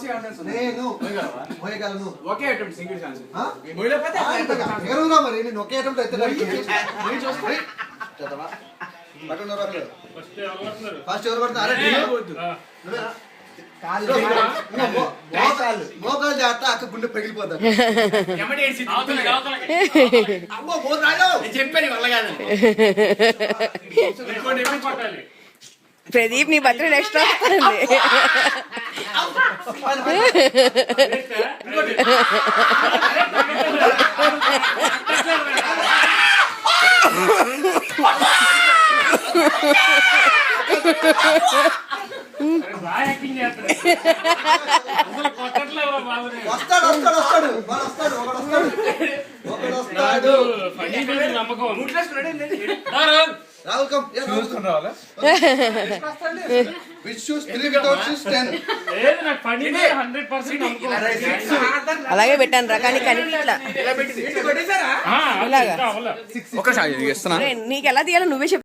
నేను మోయగలను. ఒకే attempt single chance. ఎగరురా మరి నేను ఒకే అటెంప్ట్ అయితే ఫస్ట్ ఎవరు పడతారు? మోకాలు చేస్తా అక్క గుండె పగిలిపోతారు. చెప్పాను వల్ల కాదు. ప్రదీప్ నీ బర్త్డే నెక్స్ట్ వస్తుంది. అలాగే పెట్టాను రకానికి కనిపించలా. నీకు ఎలా తీయాలో నువ్వే చెప్పు.